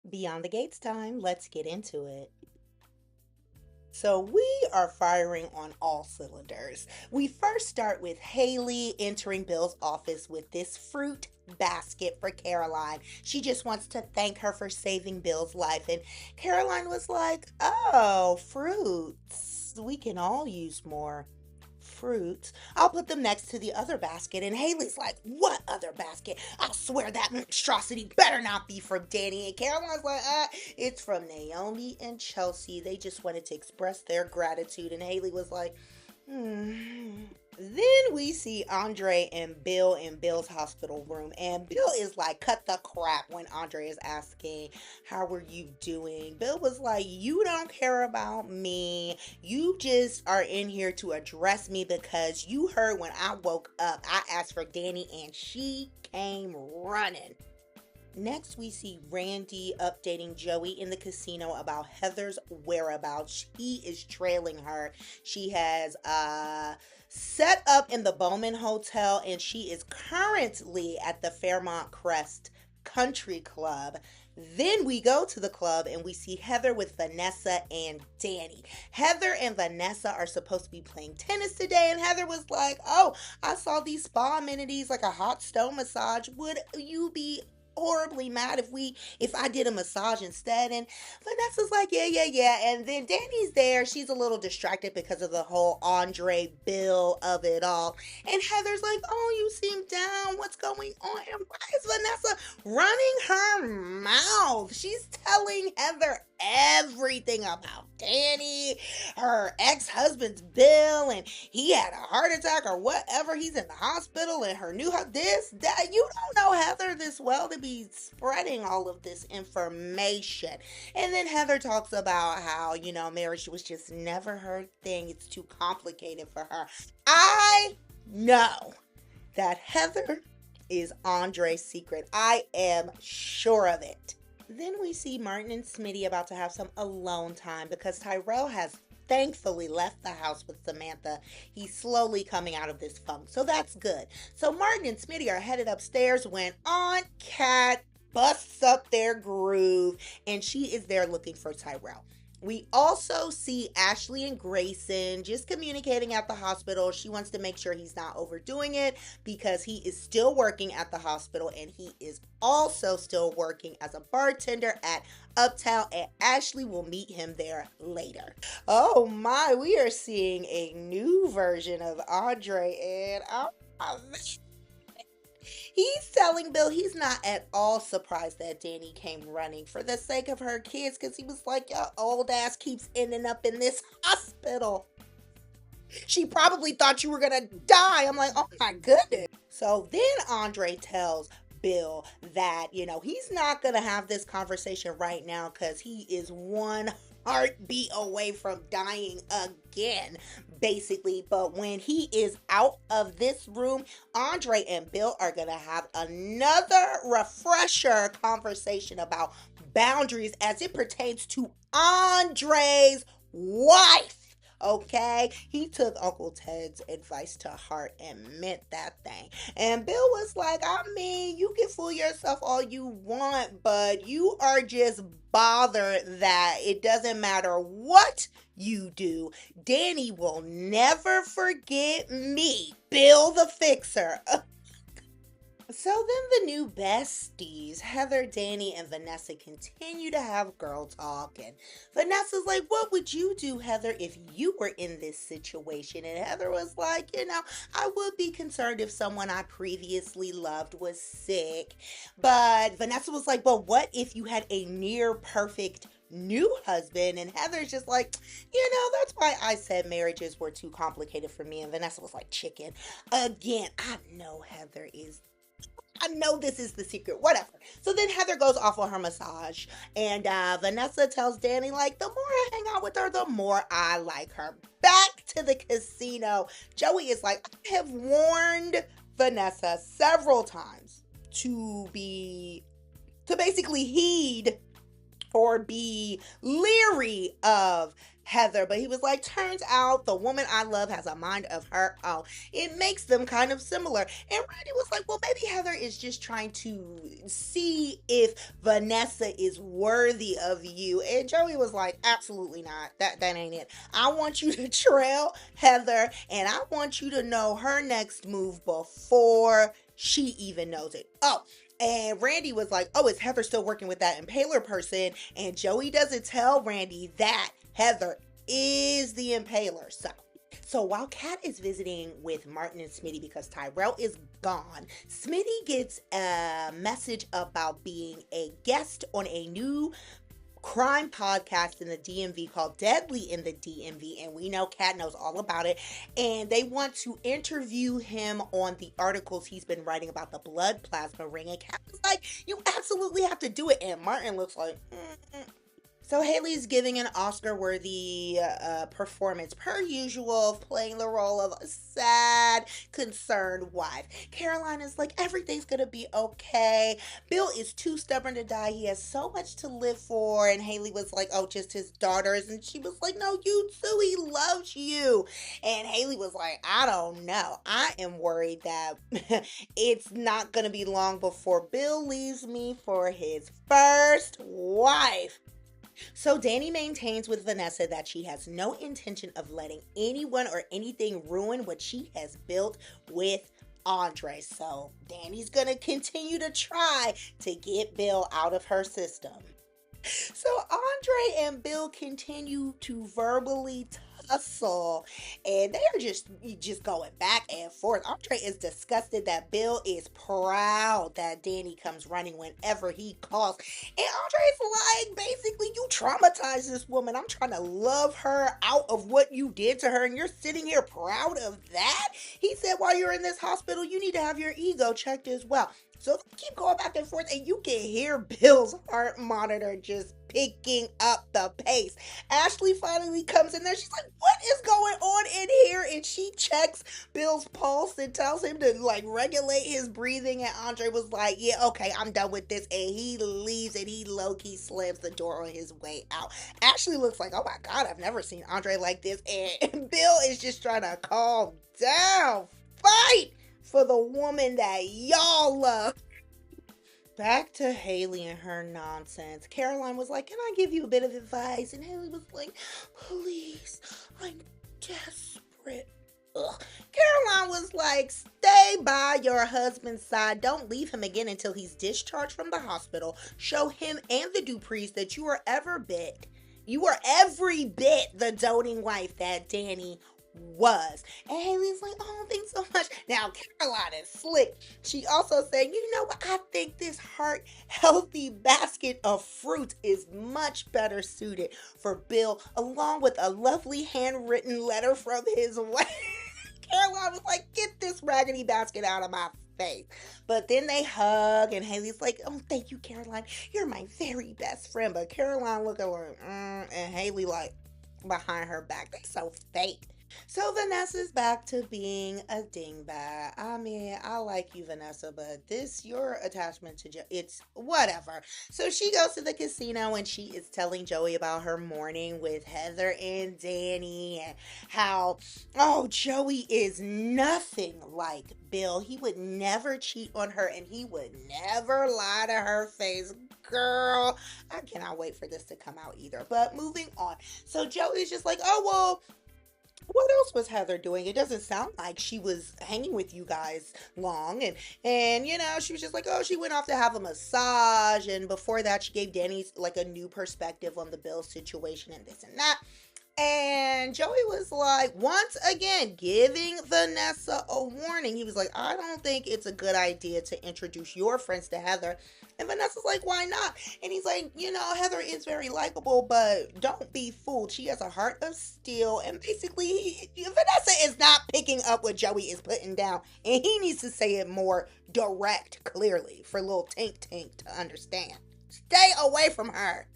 Beyond the Gates time, let's get into it. So we are firing on all cylinders. We first start with Hayley entering Bill's office with this fruit basket for Caroline. She just wants to thank her for saving Bill's life. And Caroline was like, "Oh, fruits. We can all use more fruits. I'll put them next to the other basket." And Haley's like, "What other basket? I'll swear that monstrosity better not be from Danny." And Caroline's like, it's from Naomi and Chelsea. They just wanted to express their gratitude." And Haley was like, hmm. Then we see Andre and Bill in Bill's hospital room, and Bill is like, cut the crap when Andre is asking, "How are you doing?" Bill was like, "You don't care about me. You just are in here to address me because you heard when I woke up, I asked for Danny and she came running." Next, we see Randy updating Joey in the casino about Heather's whereabouts. He is trailing her. She has set up in the Bowman Hotel, and she is currently at the Fairmont Crest Country Club. Then we go to the club and we see Heather with Vanessa and Danny. Heather and Vanessa are supposed to be playing tennis today, and Heather was like, "Oh, I saw these spa amenities like a hot stone massage. Would you be horribly mad if I did a massage instead?" And Vanessa's like, "Yeah, yeah, yeah." And then Danny's there. She's a little distracted because of the whole Andre Bill of it all. And Heather's like, "Oh, you seem down. What's going on?" And why is Vanessa running her mouth? She's telling Heather everything about Danny, her ex-husband's Bill, and he had a heart attack or whatever. He's in the hospital, and her new this, that. You don't know Heather this well to be spreading all of this information. And then Heather talks about how, marriage was just never her thing. It's too complicated for her. I know that Heather is Andre's secret. I am sure of it. Then we see Martin and Smitty about to have some alone time because Tyrell has thankfully left the house with Samantha. He's slowly coming out of this funk, so that's good. So Martin and Smitty are headed upstairs when Aunt Cat busts up their groove, and she is there looking for Tyrell. We also see Ashley and Grayson just communicating at the hospital. She wants to make sure he's not overdoing it because he is still working at the hospital, and he is also still working as a bartender at Uptown, and Ashley will meet him there later. Oh my, we are seeing a new version of Andre, and he's telling Bill he's not at all surprised that Danny came running for the sake of her kids because he was like, "Your old ass keeps ending up in this hospital. She probably thought you were gonna die." I'm like, "Oh my goodness." So then Andre tells Bill that, he's not gonna have this conversation right now because he is one heartbeat away from dying again, basically. But when he is out of this room, Andre and Bill are gonna have another refresher conversation about boundaries as it pertains to Andre's wife. Okay, he took Uncle Ted's advice to heart and meant that thing. And Bill was like, "I mean, you can fool yourself all you want, but you are just bothered that it doesn't matter what you do. Danny will never forget me, Bill the Fixer." So then the new besties, Heather, Danny, and Vanessa, continue to have girl talk. And Vanessa's like, "What would you do, Heather, if you were in this situation?" And Heather was like, "I would be concerned if someone I previously loved was sick." But Vanessa was like, "But what if you had a near perfect new husband?" And Heather's just like, "That's why I said marriages were too complicated for me." And Vanessa was like, "Chicken." Again, I know this is the secret, whatever. So then Heather goes off on her massage, and Vanessa tells Danny, like, "The more I hang out with her, the more I like her." Back to the casino. Joey is like, "I have warned Vanessa several times to basically heed or be leery of Heather, but he was like, turns out the woman I love has a mind of her own. It makes them kind of similar. And Randy was like, well, maybe Heather is just trying to see if Vanessa is worthy of you. And Joey was like, absolutely not. That ain't it. I want you to trail Heather, and I want you to know her next move before she even knows it. Oh, and Randy was like, oh, is Heather still working with that impaler person? And Joey doesn't tell Randy that Heather is the impaler. So while Kat is visiting with Martin and Smitty because Tyrell is gone, Smitty gets a message about being a guest on a new crime podcast in the DMV called Deadly in the DMV, and we know Kat knows all about it, and they want to interview him on the articles he's been writing about the blood plasma ring, and Kat was like, you absolutely have to do it, and Martin looks like, So Hayley's giving an Oscar-worthy performance, per usual, playing the role of a sad, concerned wife. Caroline is like, everything's gonna be okay. Bill is too stubborn to die. He has so much to live for. And Hayley was like, oh, just his daughters. And she was like, no, you too. He loves you. And Hayley was like, I don't know. I am worried that it's not gonna be long before Bill leaves me for his first wife. So Dani maintains with Vanessa that she has no intention of letting anyone or anything ruin what she has built with Andre. So Dani's gonna continue to try to get Bill out of her system. So Andre and Bill continue to verbally tussle, and they are just going back and forth. Andre is disgusted that Bill is proud that Dani comes running whenever he calls, and Andre's like, basically, you traumatized this woman. I'm trying to love her out of what you did to her, and you're sitting here proud of that? He said, while you're in this hospital, you need to have your ego checked as well. So they keep going back and forth, and you can hear Bill's heart monitor just picking up the pace. Ashley finally comes in there. She's like, what is going on in here? And she checks Bill's pulse and tells him to like regulate his breathing. And Andre was like, yeah, okay, I'm done with this. And he leaves, and he low-key slams the door on his way out. Ashley looks like, oh my God, I've never seen Andre like this. And Bill is just trying to calm down. Fight for the woman that y'all love. Back to Hayley and her nonsense. Caroline was like, can I give you a bit of advice? And Hayley was like, please, I'm desperate. Ugh. Caroline was like, stay by your husband's side. Don't leave him again until he's discharged from the hospital. Show him and the Duprees that you are every bit the doting wife that Dani was. And Hayley's like, oh, thanks so much. Now Caroline is slick. She also said, you know what, I think this heart healthy basket of fruit is much better suited for Bill, along with a lovely handwritten letter from his wife. Caroline was like, get this raggedy basket out of my face. But then they hug, and Hayley's like, oh, thank you, Caroline, you're my very best friend. But Caroline looking like and Hayley like behind her back. They so fake. So Vanessa's back to being a dingbat. I mean, I like you, Vanessa, but your attachment to it's whatever. So she goes to the casino, and she is telling Joey about her morning with Heather and Dani, and how, oh, Joey is nothing like Bill. He would never cheat on her, and he would never lie to her face. Girl, I cannot wait for this to come out either. But moving on. So Joey's just like, oh, well, what else was Heather doing? It doesn't sound like she was hanging with you guys long. And you know, she was just like, oh, she went off to have a massage. And before that, she gave Dani like a new perspective on the Bill situation and this and that. And Joey was like, once again, giving Vanessa a warning. He was like, I don't think it's a good idea to introduce your friends to Heather. And Vanessa's like, why not? And he's like, you know, Heather is very likable, but don't be fooled. She has a heart of steel. And basically, Vanessa is not picking up what Joey is putting down. And he needs to say it more direct, clearly, for little Tink to understand. Stay away from her.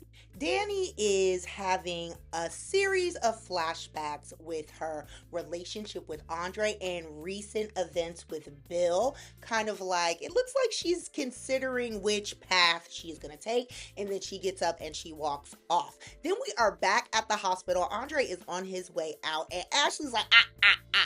Dani is having a series of flashbacks with her relationship with Andre and recent events with Bill. Kind of like, it looks like she's considering which path she's going to take, and then she gets up and she walks off. Then we are back at the hospital. Andre is on his way out, and Ashley's like,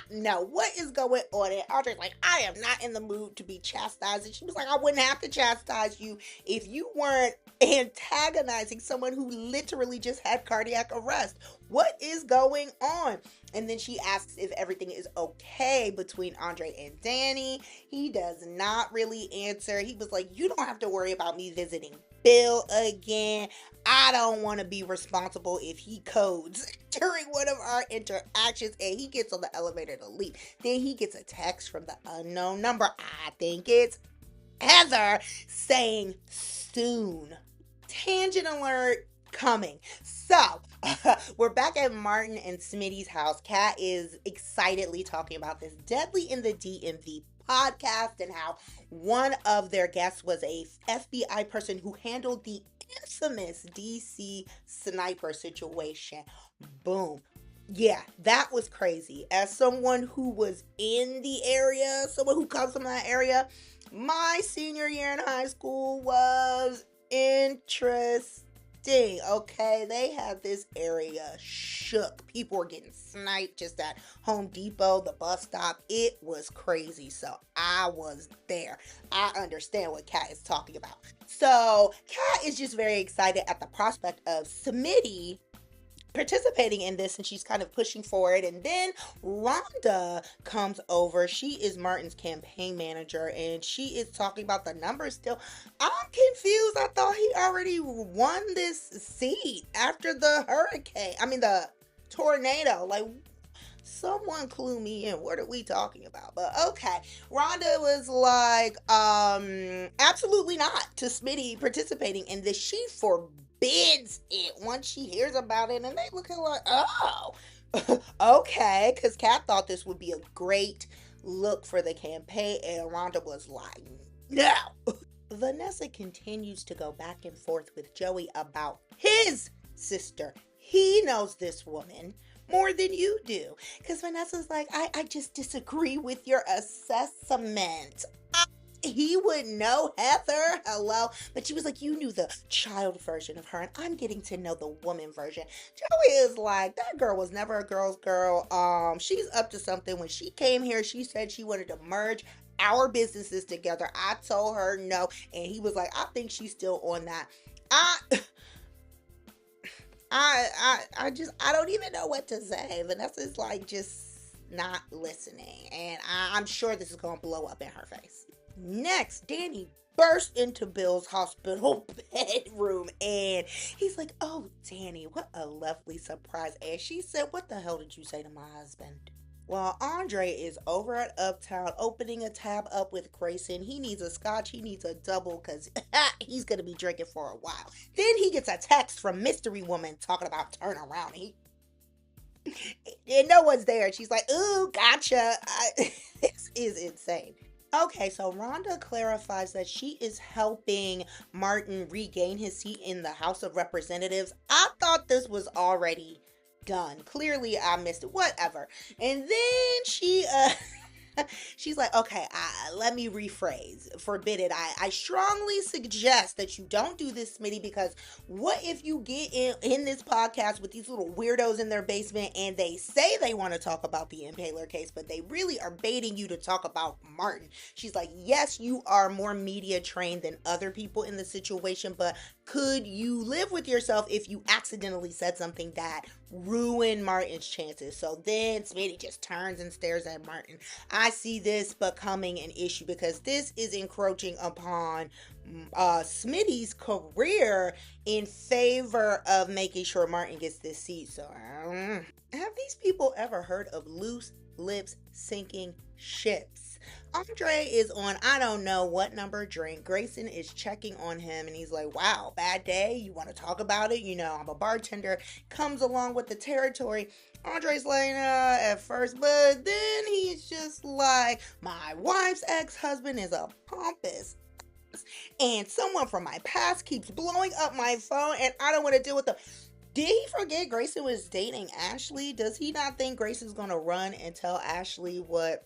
no, what is going on? And Andre's like, I am not in the mood to be chastised. And she was like, I wouldn't have to chastise you if you weren't antagonizing someone who literally just had cardiac arrest. What is going on? And then she asks if everything is okay between Andre and Dani. He does not really answer. He was like, you don't have to worry about me visiting Bill again. I don't want to be responsible if he codes during one of our interactions. And he gets on the elevator to leave. Then he gets a text from the unknown number. I think it's Heather saying soon. Tangent alert coming. So, we're back at Martin and Smitty's house. Kat is excitedly talking about this Deadly in the DMV podcast and how one of their guests was a FBI person who handled the infamous DC sniper situation. Boom. Yeah, that was crazy. As someone who was in the area, someone who comes from that area, my senior year in high school was interesting. Okay, they had this area shook. People were getting sniped just at Home Depot, the bus stop. It was crazy. So I was there. I understand what Kat is talking about. So Kat is just very excited at the prospect of Smitty participating in this, and she's kind of pushing for it. And then Rhonda comes over. She is Martin's campaign manager, and she is talking about the numbers still. I'm confused. I thought he already won this seat after the tornado. Like, someone clue me in. What are we talking about? But okay. Rhonda was like, absolutely not to Smitty participating in this. She forbids it once she hears about it, and they looking like, oh, okay, because Kat thought this would be a great look for the campaign, and Rhonda was like, no. Vanessa continues to go back and forth with Joey about his sister. He knows this woman more than you do, because Vanessa's like, I just disagree with your assessment. He would know Heather. Hello. But she was like, you knew the child version of her, and I'm getting to know the woman version. Joey is like, that girl was never a girl's girl. She's up to something. When she came here, she said she wanted to merge our businesses together. I told her no, and he was like, I think she's still on that. I don't even know what to say. Vanessa's like just not listening, and I'm sure this is gonna blow up in her face. Next, Dani burst into Bill's hospital bedroom, and he's like, oh, Dani, what a lovely surprise. And she said, what the hell did you say to my husband? While Andre is over at Uptown opening a tab up with Grayson. He needs a scotch, he needs a double, because he's going to be drinking for a while. Then he gets a text from Mystery Woman talking about turn around. And no one's there. She's like, ooh, gotcha. This is insane. Okay, so Rhonda clarifies that she is helping Martin regain his seat in the House of Representatives. I thought this was already done. Clearly, I missed it. Whatever. And then she's like, okay, let me rephrase. Forbid it. I strongly suggest that you don't do this, Smitty, because what if you get in this podcast with these little weirdos in their basement and they say they want to talk about the Impaler case, but they really are baiting you to talk about Martin. She's like, yes, you are more media trained than other people in the situation, but could you live with yourself if you accidentally said something that ruined Martin's chances? So then Smitty just turns and stares at Martin. I see this becoming an issue because this is encroaching upon Smitty's career in favor of making sure Martin gets this seat. So have these people ever heard of loose lips sinking ships? Andre is on I don't know what number drink. Grayson is checking on him, and he's like, wow, bad day? You want to talk about it? You know, I'm a bartender. Comes along with the territory. Andre's like, at first, but then he's just like, my wife's ex-husband is a pompous and someone from my past keeps blowing up my phone and I don't want to deal with them. Did he forget Grayson was dating Ashley? Does he not think Grayson's gonna run and tell Ashley what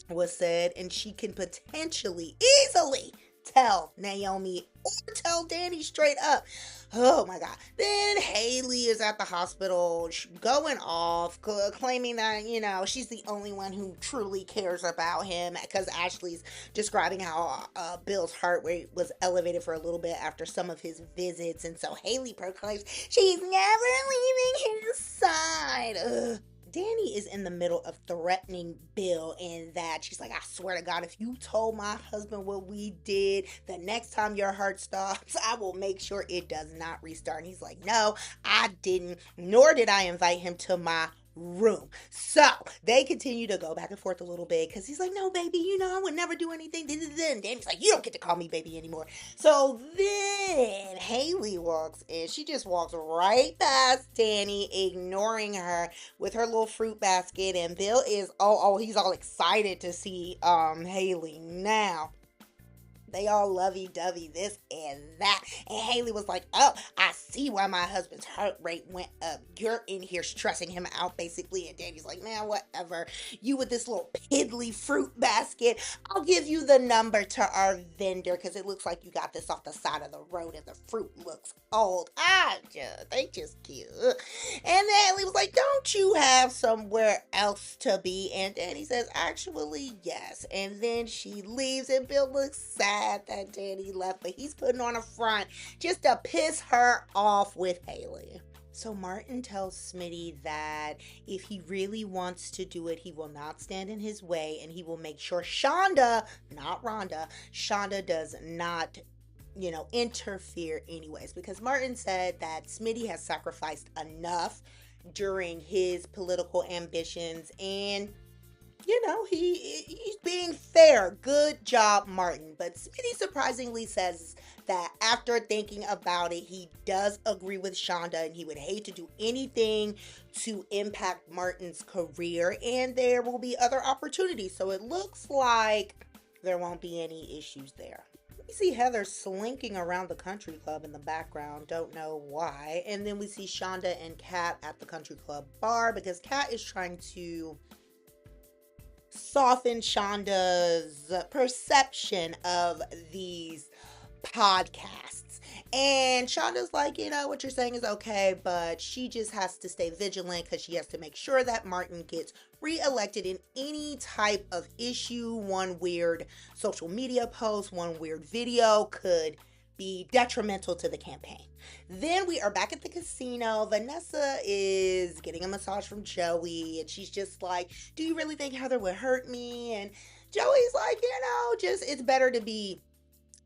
was said, and she can potentially, easily tell Naomi or tell Dani straight up? Oh my God. Then Hayley is at the hospital going off, claiming that, she's the only one who truly cares about him, because Ashley's describing how Bill's heart rate was elevated for a little bit after some of his visits. And so Hayley proclaims she's never leaving his side. Ugh. Dani is in the middle of threatening Bill, in that she's like, I swear to God, if you told my husband what we did, the next time your heart stops, I will make sure it does not restart. And he's like, no, I didn't, nor did I invite him to my room. So they continue to go back and forth a little bit, because he's like, no, baby, I would never do anything. And Dani's like, you don't get to call me baby anymore. So then Hayley walks in. She just walks right past Dani, ignoring her with her little fruit basket. And Bill is, he's all excited to see Hayley now. They all lovey-dovey, this and that. And Hayley was like, oh, I see why my husband's heart rate went up. You're in here stressing him out, basically. And Dani's like, man, whatever. You with this little piddly fruit basket. I'll give you the number to our vendor, because it looks like you got this off the side of the road and the fruit looks old. They just cute. And then Hayley was like, don't you have somewhere else to be? And Dani says, actually, yes. And then she leaves, and Bill looks sad that Dani left, but he's putting on a front just to piss her off with Hayley. So Martin tells Smitty that if he really wants to do it, he will not stand in his way, and he will make sure Shonda, not Rhonda, Shonda does not interfere anyways, because Martin said that Smitty has sacrificed enough during his political ambitions, and he's being fair. Good job, Martin. But Smitty surprisingly says that after thinking about it, he does agree with Shonda, and he would hate to do anything to impact Martin's career, and there will be other opportunities. So it looks like there won't be any issues there. We see Heather slinking around the country club in the background, don't know why. And then we see Shonda and Kat at the country club bar, because Kat is trying to soften Shonda's perception of these podcasts. And Shonda's like, what you're saying is okay, but she just has to stay vigilant, because she has to make sure that Martin gets reelected in any type of issue. One weird social media post, one weird video could be detrimental to the campaign. Then we are back at the casino. Vanessa is getting a massage from Joey, and she's just like, do you really think Heather would hurt me? And Joey's like, it's better to be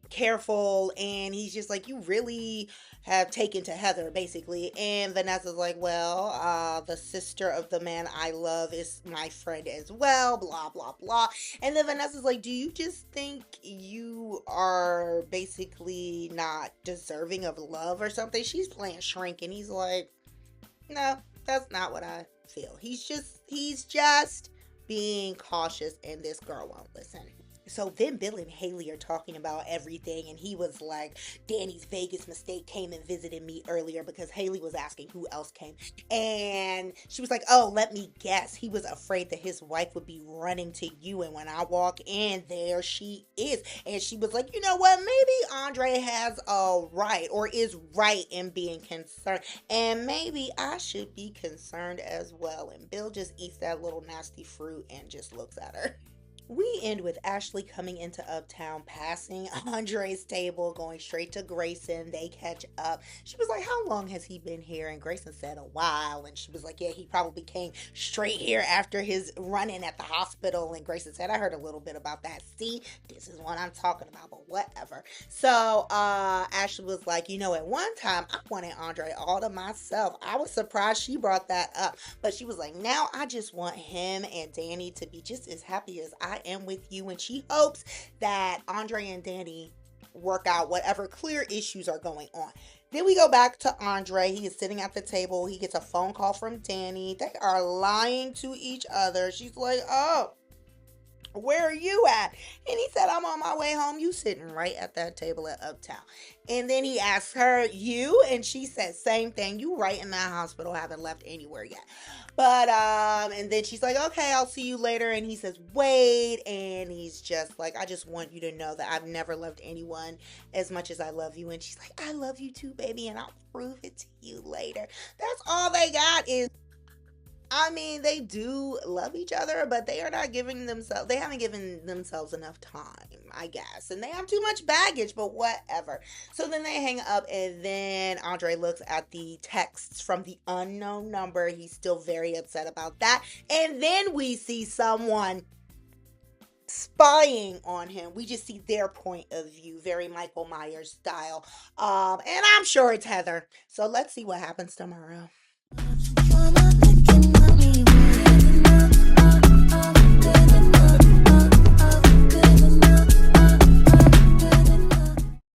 careful. And he's just like, you really have taken to Heather, basically. And Vanessa's like, well, the sister of the man I love is my friend as well, blah, blah, blah. And then Vanessa's like, do you just think you are basically not deserving of love or something? She's playing shrink, and he's like, no, that's not what I feel. He's just being cautious, and this girl won't listen. So then Bill and Hayley are talking about everything, and he was like, Dani's Vegas mistake came and visited me earlier, because Hayley was asking who else came. And she was like, oh, let me guess. He was afraid that his wife would be running to you, and when I walk in, there she is. And she was like, you know what? Maybe Andre has a right, or is right in being concerned, and maybe I should be concerned as well. And Bill just eats that little nasty fruit and just looks at her. We end with Ashley coming into Uptown, passing Andre's table, going straight to Grayson. They catch up. She was like, how long has he been here? And Grayson said a while. And she was like, yeah, he probably came straight here after his run-in at the hospital. And Grayson said, I heard a little bit about that. See, this is what I'm talking about, but whatever. So Ashley was like, at one time I wanted Andre all to myself. I was surprised she brought that up. But she was like, now I just want him and Dani to be just as happy as I am with you. And she hopes that Andre and Dani work out whatever clear issues are going on. Then we go back to Andre. He is sitting at the table. He gets a phone call from Dani. They are lying to each other. She's like, oh, Where are you at? And he said, I'm on my way home. You sitting right at that table at Uptown. And then he asked her, you? And she said, same thing. You right in that hospital, haven't left anywhere yet. But and then she's like, okay, I'll see you later. And he says, wait. And he's just like, I just want you to know that I've never loved anyone as much as I love you. And she's like, I love you too, baby, and I'll prove it to you later. That's all they got is, I mean, they do love each other, but they are not giving themselves, they haven't given themselves enough time, I guess. And they have too much baggage, but whatever. So then they hang up, and then Andre looks at the texts from the unknown number. He's still very upset about that. And then we see someone spying on him. We just see their point of view, very Michael Myers style. And I'm sure it's Heather. So let's see what happens tomorrow.